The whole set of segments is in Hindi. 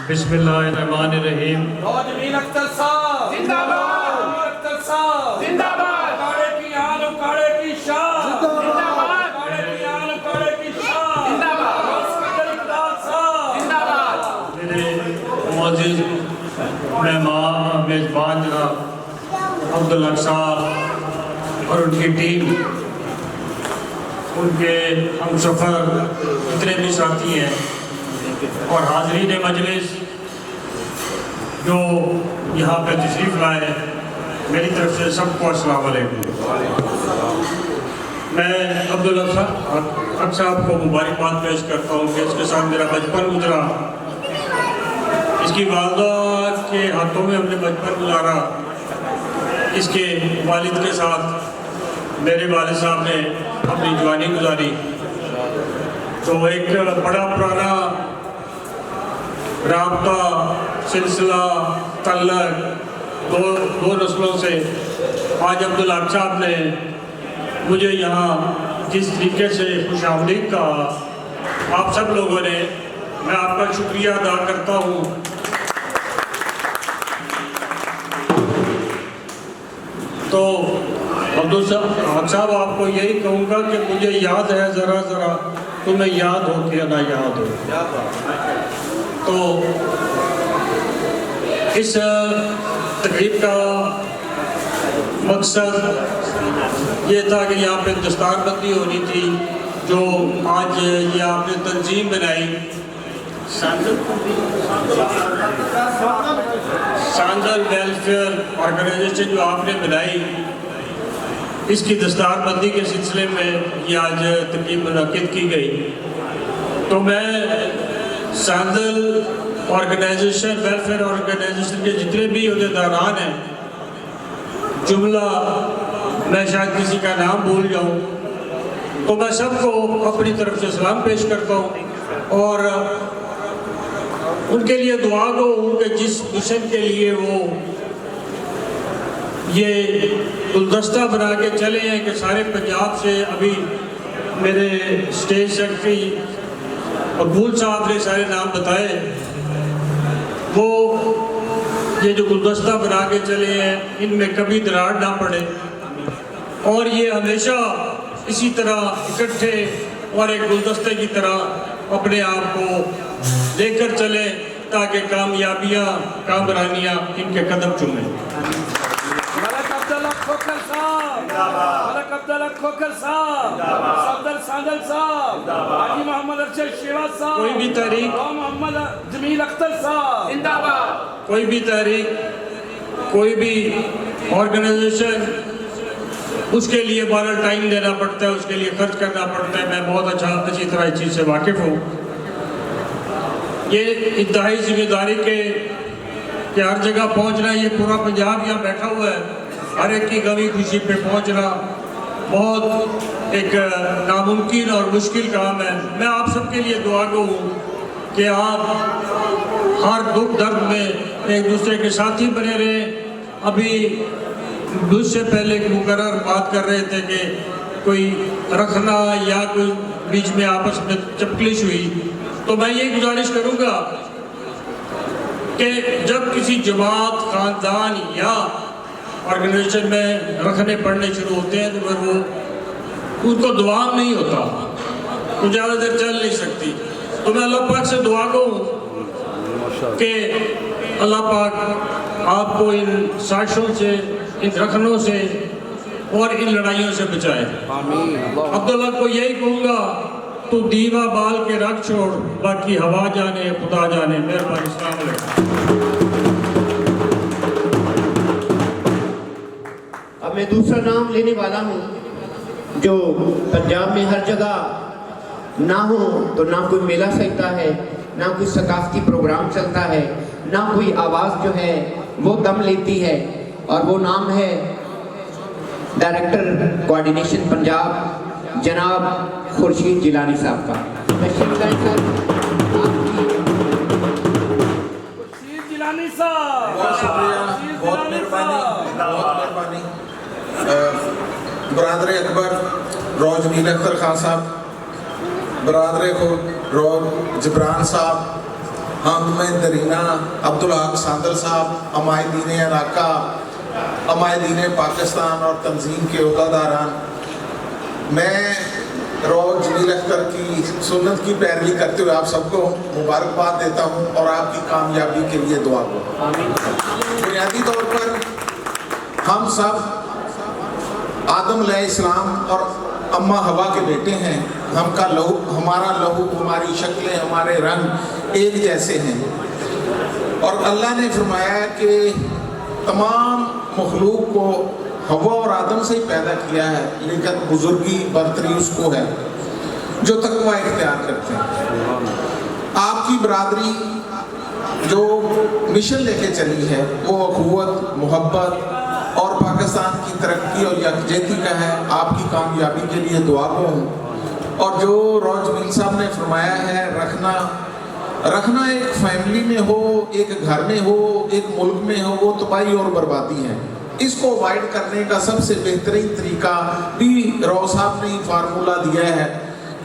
बिस्मिल्लाहिर्रहमानिर्रहीम। रोजमीन अख्तर साहब जिंदाबाद, अख्तर साहब जिंदाबाद, काड़े की आन काड़े की शान जिंदाबाद, काड़े की आन काड़े की शान जिंदाबाद, साहब जिंदाबाद। मेरे मौजूद मेहमान मेज़बान जनाब अब्दुल हक साहब और उनकी टीम, उनके हम सफ़र जितने भी साथी हैं और हाज़रीन मजलिस जो यहाँ पे तशरीफ़ लाए, मेरी तरफ से सबको अस्सलाम वालेकुम। मैं अब्दुल हक साहब को मुबारकबाद पेश करता हूँ कि इसके साथ मेरा बचपन गुजरा। इसकी वालदा के हाथों में हमने बचपन गुजारा। इसके वालिद के साथ मेरे वालिद साहब ने अपनी जवानी गुजारी। तो एक बड़ा पुराना राब्ता सिलसिला तल्लक दो नस्लों से आज अब्दुल हक साहब ने मुझे यहाँ जिस तरीके से खुशामदीद कहा, आप सब लोगों ने, मैं आपका शुक्रिया अदा करता हूँ। तो अब्दुल हक साहब, आपको यही कहूँगा कि मुझे याद है, ज़रा ज़रा तुम्हें याद हो कि ना याद हो। तो इस तकरीब का मकसद ये था कि यहाँ पे दस्तारबंदी होनी थी, जो आज ये आपने तंजीम बनाई, सांगल वेलफेयर ऑर्गेनाइजेशन जो आपने बनाई, इसकी दस्तारबंदी के सिलसिले में ये आज तकरीब मुनक्किद की गई। तो मैं सांगल ऑर्गेनाइजेशन, वेलफेयर ऑर्गेनाइजेशन के जितने भी अहदेदारान हैं, जुमला मैं शायद किसी का नाम भूल जाऊं, तो मैं सबको अपनी तरफ से सलाम पेश करता हूं और उनके लिए दुआ गो उनके जिस मिशन के लिए वो ये गुलदस्ता बना के चले हैं कि सारे पंजाब से, अभी मेरे स्टेज सेक्रेटरी मकबूल साहब ने सारे नाम बताए, वो ये जो गुलदस्ता बना के चले हैं, इनमें कभी दरार ना पड़े और ये हमेशा इसी तरह इकट्ठे और एक गुलदस्ते की तरह अपने आप को लेकर चले ताकि कामयाबियाँ, कामरानियाँ इनके कदम चूमें। कोई भी तहरीक, मोहम्मद जमील अख्तर साहब जिंदाबाद, कोई भी तहरीक, कोई भी ऑर्गेनाइजेशन, उसके लिए बड़ा टाइम देना पड़ता है, उसके लिए खर्च करना पड़ता है। मैं बहुत अच्छी तरह इस चीज़ से वाकिफ़ हूँ। ये इंतहाई जिम्मेदारी के हर जगह पहुँचना, ये पूरा पंजाब यहाँ बैठा हुआ है, हर एक की गमी खुशी पे पहुँचना बहुत एक नामुमकिन और मुश्किल काम है। मैं आप सबके लिए दुआ गो हूँ कि आप हर दुख दर्द में एक दूसरे के साथी बने रहें। अभी मुझसे पहले मुकर्रर बात कर रहे थे कि कोई रखना या कोई बीच में आपस में चपलिश हुई, तो मैं ये गुजारिश करूँगा कि जब किसी जमात, ख़ानदान या ऑर्गेनाइजेशन में रखने पढ़ने शुरू होते हैं तो फिर वो उनको दुआ नहीं होता, तो ज़्यादा देर चल नहीं सकती। तो मैं अल्लाह पाक से दुआ करूँ कि अल्लाह पाक आपको इन साजिशों से, इन रखनों से और इन लड़ाइयों से बचाए। अब्दुल्ला को यही कहूँगा, तू दीवा बाल के रख छोड़, बाकी हवा जाने खुदा जाने। मेहरबानी। अस्सलाम वालेकुम। अब मैं दूसरा नाम लेने वाला हूँ जो पंजाब में हर जगह ना हो तो ना कोई मेला सजता है, ना कोई सकाफती प्रोग्राम चलता है, ना कोई आवाज़ जो है वो दम लेती है, और वो नाम है डायरेक्टर कोऑर्डिनेशन पंजाब जनाब खुर्शीद जिलानी साहब का। खुर्शीद जिलानी साहब, बहुत शुक्रिया, बहुत मेहरबानी। बरादर अकबर रोज नील अख्तर खान साहब, बरादर खुद रोज जबरान साहब, हामिद दरीना, अब्दुल हक सांदल साहब, अमायदीन इलाका, अमायदीन पाकिस्तान और तंजीम के उहदेदारान, मैं रोज जमील अख्तर की सुन्नत की पैरवी करते हुए आप सबको मुबारकबाद देता हूँ और आपकी कामयाबी के लिए दुआ करूँ। बुनियादी तौर पर हम सब आदम अलैहिस्सलाम और अम्मा हवा के बेटे हैं। हमका लहू, हमारा लहू, हमारी शक्लें, हमारे रंग एक जैसे हैं और अल्लाह ने फरमाया कि तमाम मखलूक को हवा और आदम से ही पैदा किया है, लेकिन बुजुर्गी बरतरी उसको है जो तकवा इख्तियार करते हैं। आपकी बरादरी जो मिशन लेके चली है वो अखुवत, मोहब्बत और पाकिस्तान की तरक्की और यकजहती का है। आपकी कामयाबी के लिए दुआ गो हूँ। और जो रोज मील साहब ने फरमाया है, रखना एक फैमिली में हो, एक घर में हो, एक मुल्क में हो, वो तबाही और बर्बादी है। इसको अवॉइड करने का सबसे बेहतरीन तरीका भी राव साहब ने फार्मूला दिया है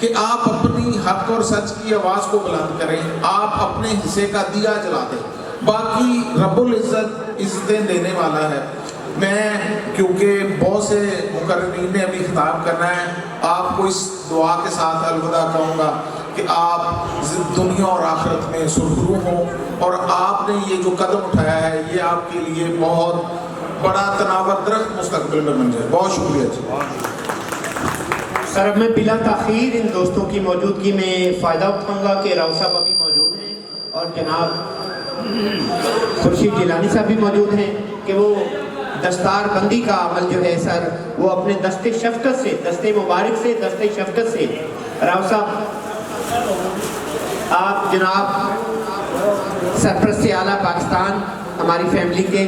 कि आप अपनी हक और सच की आवाज़ को बुलंद करें, आप अपने हिस्से का दिया जला दें, बाकी रब्बुल इज़्ज़त इज़्ज़तें देने वाला है। मैं क्योंकि बहुत से मुकर्ररीन ने अभी खिताब करना है, आपको इस दुआ के साथ अलविदा कहूँगा कि आप दुनिया और आखिरत में सुरखरू हों और आपने ये जो कदम उठाया है ये आपके लिए बहुत बड़ा तनावर दरख्त मुस्तकबिल में बन जाए। बहुत शुक्रिया जी। सर, अब मैं बिला ताखीर इन दोस्तों की मौजूदगी में फ़ायदा उठाऊँगा कि राव साहब अभी मौजूद हैं और जनाब खुर्शीद जिलानी साहब भी मौजूद हैं कि वो दस्तार बंदी का अमल जो है सर वो अपने दस्ते शफ़क़त से, दस्ते मुबारक से, दस्ते शफ़क़त से राव साहब आप जनाब सरपरस्त आला पाकिस्तान हमारी फैमिली के